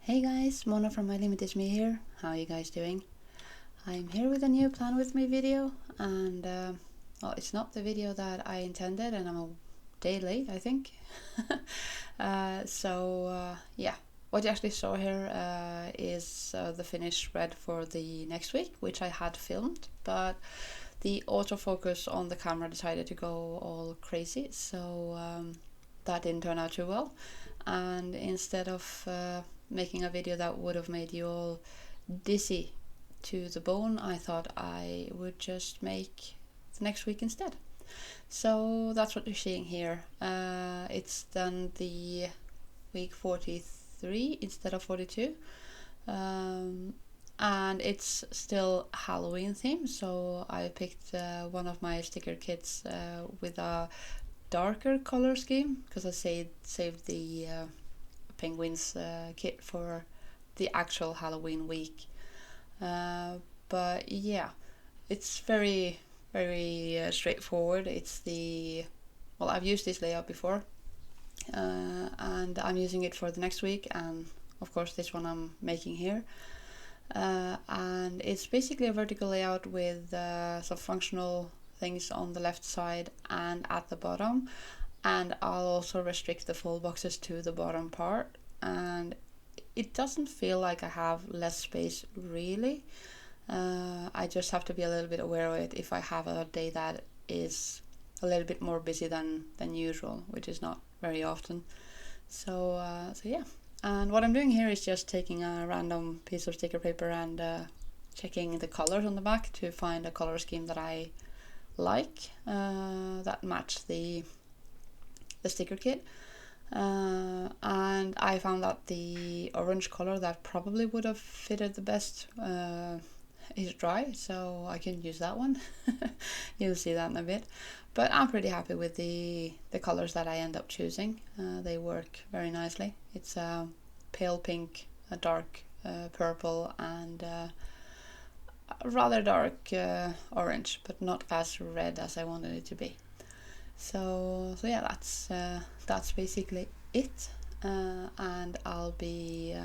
Hey guys, Mona from My Limit Is Me here. How are you guys doing? I'm here with a new Plan With Me video, and well, it's not the video that I intended, and I'm a day late, I think. Yeah, what you actually saw here is the finished spread for the next week, which I had filmed, but the autofocus on the camera decided to go all crazy, so that didn't turn out too well. And instead of making a video that would have made you all dizzy to the bone, I thought I would just make the next week instead. So that's what you're seeing here. It's done the week 43 instead of 42. And it's still Halloween themed, so I picked one of my sticker kits with a darker color scheme because I saved the penguins kit for the actual Halloween week. But yeah, it's very straightforward. I've used this layout before, and I'm using it for the next week, and of course this one I'm making here. And it's basically a vertical layout with some functional things on the left side and at the bottom, and I'll also restrict the full boxes to the bottom part, and it doesn't feel like I have less space really. I just have to be a little bit aware of it if I have a day that is a little bit more busy than usual, which is not very often. So yeah, and what I'm doing here is just taking a random piece of sticker paper and checking the colors on the back to find a color scheme that I like that match the sticker kit, and I found that the orange color that probably would have fitted the best is dry, so I can use that one. You'll see that in a bit, but I'm pretty happy with the colors that I end up choosing. They work very nicely. It's a pale pink, a dark purple, and a rather dark orange, but not as red as I wanted it to be. So yeah, that's basically it, and I'll be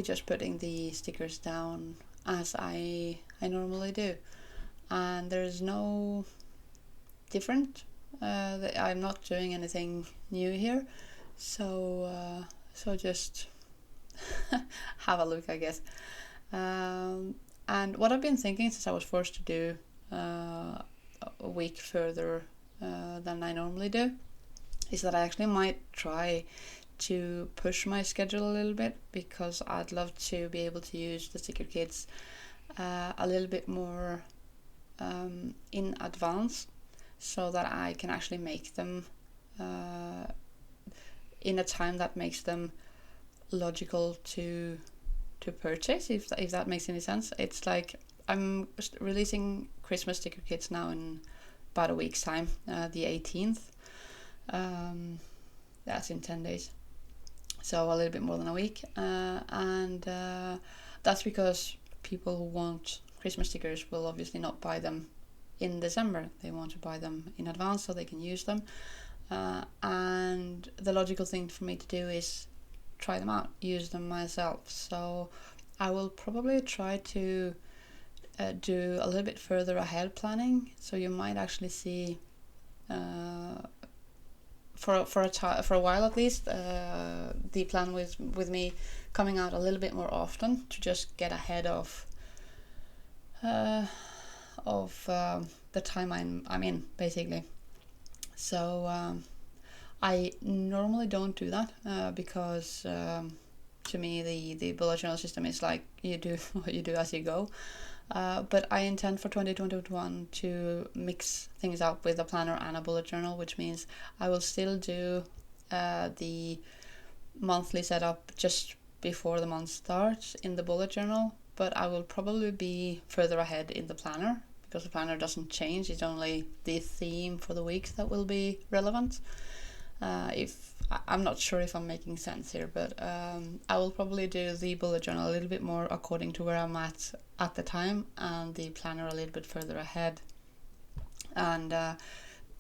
just putting the stickers down as I normally do, and there's no different. I'm not doing anything new here, so just have a look, I guess. And what I've been thinking since I was forced to do a week further than I normally do is that I actually might try to push my schedule a little bit, because I'd love to be able to use the sticker kits a little bit more in advance, so that I can actually make them in a time that makes them logical to purchase, if that makes any sense. It's like I'm releasing Christmas sticker kits now in about a week's time, the 18th. That's in 10 days, so a little bit more than a week, and that's because people who want Christmas stickers will obviously not buy them in December. They want to buy them in advance so they can use them, and the logical thing for me to do is try them out, use them myself. So I will probably try to do a little bit further ahead planning, so you might actually see for a while at least the Plan with Me coming out a little bit more often, to just get ahead of the time I'm in, basically. So I normally don't do that because to me the bullet journal system is like you do what you do as you go. But I intend for 2021 to mix things up with a planner and a bullet journal, which means I will still do the monthly setup just before the month starts in the bullet journal, but I will probably be further ahead in the planner, because the planner doesn't change. It's only the theme for the weeks that will be relevant. If I'm not sure if I'm making sense here, but I will probably do the bullet journal a little bit more according to where I'm at the time, and the planner a little bit further ahead. And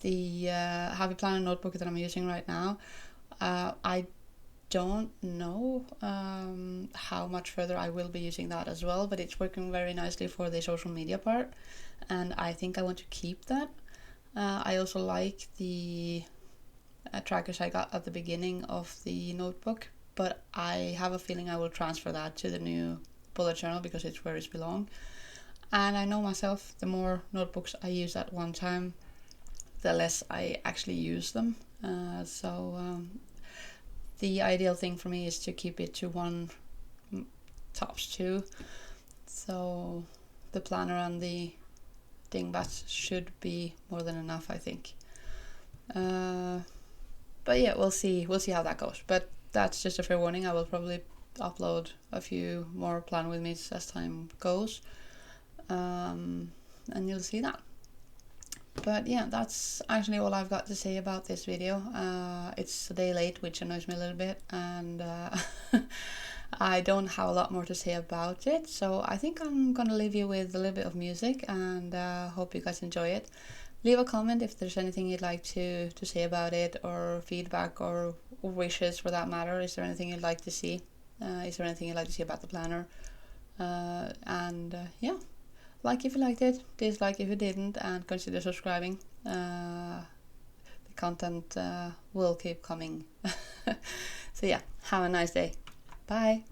the Happy Planner notebook that I'm using right now, I don't know how much further I will be using that as well, but it's working very nicely for the social media part, and I think I want to keep that. I also like the trackers I got at the beginning of the notebook, but I have a feeling I will transfer that to the new bullet journal because it's where it belongs. And I know myself, the more notebooks I use at one time, the less I actually use them. So the ideal thing for me is to keep it to one, tops two. So the planner and the dingbat should be more than enough, I think. But yeah, we'll see how that goes. But that's just a fair warning. I will probably upload a few more plan with me's as time goes, and you'll see that. But yeah, that's actually all I've got to say about this video. It's a day late, which annoys me a little bit, and I don't have a lot more to say about it, so I think I'm gonna leave you with a little bit of music, and hope you guys enjoy it. Leave a comment if there's anything you'd like to say about it, or feedback, or wishes for that matter. Is there anything you'd like to see? Is there anything you'd like to see about the planner? Yeah, like if you liked it, dislike if you didn't, and consider subscribing. The content will keep coming. So yeah, have a nice day. Bye.